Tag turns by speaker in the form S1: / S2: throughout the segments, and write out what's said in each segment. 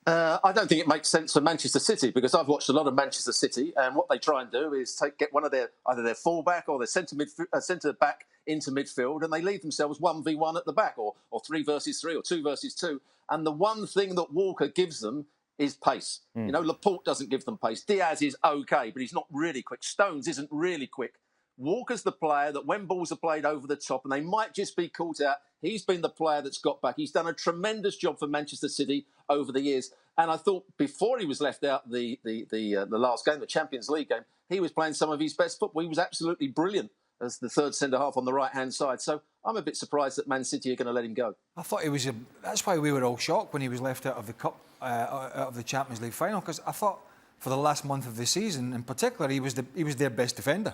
S1: I don't think it makes sense for Manchester City, because I've watched a lot of Manchester City, and what they try and do is get one of either their fullback or their centre back into midfield, and they leave themselves 1v1 at the back, or 3 versus 3, or 2 versus 2. And the one thing that Walker gives them is pace. You know, Laporte doesn't give them pace. Diaz is okay, but he's not really quick. Stones isn't really quick. Walker's the player that when balls are played over the top and they might just be caught out, he's been the player that's got back. He's done a tremendous job for Manchester City over the years. And I thought before he was left out the last game, the Champions League game, he was playing some of his best football. He was absolutely brilliant as the third centre-half on the right-hand side. So I'm a bit surprised that Man City are going to let him go.
S2: I thought he was that's why we were all shocked when he was left out of the Cup, out of the Champions League final, because I thought for the last month of the season in particular, he was their best defender.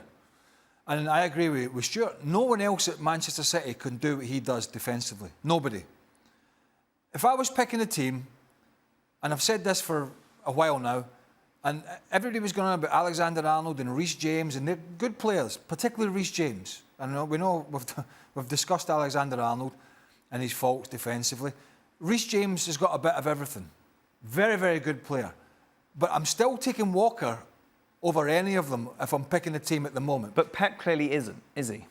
S2: And I agree with Stuart. No one else at Manchester City can do what he does defensively. Nobody. If I was picking a team, and I've said this for a while now, and everybody was going on about Alexander-Arnold and Reece James, and they're good players, particularly Reece James. And we know we've discussed Alexander-Arnold and his faults defensively. Reece James has got a bit of everything. Very, very good player. But I'm still taking Walker over any of them if I'm picking a team at the moment.
S3: But Pep clearly isn't, is he?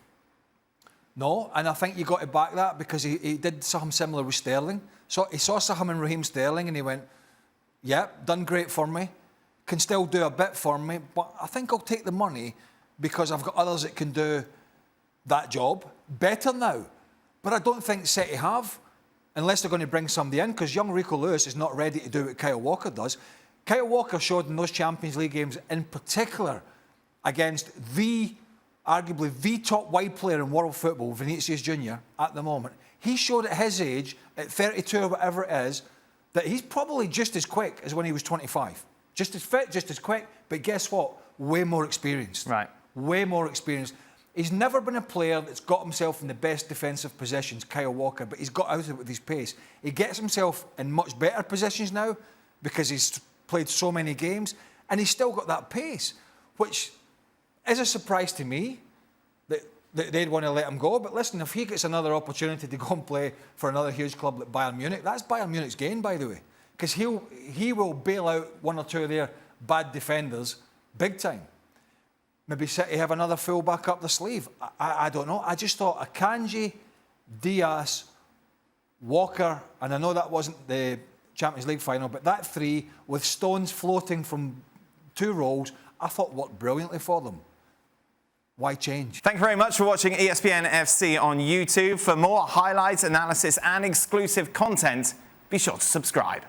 S2: No, and I think you got to back that, because he did something similar with Sterling. So he saw something in Raheem Sterling and he went, yeah, done great for me, can still do a bit for me, but I think I'll take the money because I've got others that can do that job better now. But I don't think City have, unless they're going to bring somebody in, because young Rico Lewis is not ready to do what Kyle Walker does. Kyle Walker showed in those Champions League games, in particular against arguably the top wide player in world football, Vinicius Junior, at the moment. He showed at his age, at 32 or whatever it is, that he's probably just as quick as when he was 25. Just as fit, just as quick, but guess what? Way more experienced.
S3: Right.
S2: Way more experienced. He's never been a player that's got himself in the best defensive positions, Kyle Walker, but he's got out of it with his pace. He gets himself in much better positions now because he's played so many games, and he's still got that pace, which is a surprise to me that they'd want to let him go. But listen, if he gets another opportunity to go and play for another huge club like Bayern Munich, that's Bayern Munich's gain, by the way, because he will bail out one or two of their bad defenders big time. Maybe City have another full-back up the sleeve. I don't know. I just thought Akanji, Diaz, Walker, and I know that wasn't the Champions League final, but that three with Stones floating from 2 roles, I thought worked brilliantly for them. Why change?
S3: Thank you very much for watching ESPN FC on YouTube. For more highlights, analysis and exclusive content, be sure to subscribe.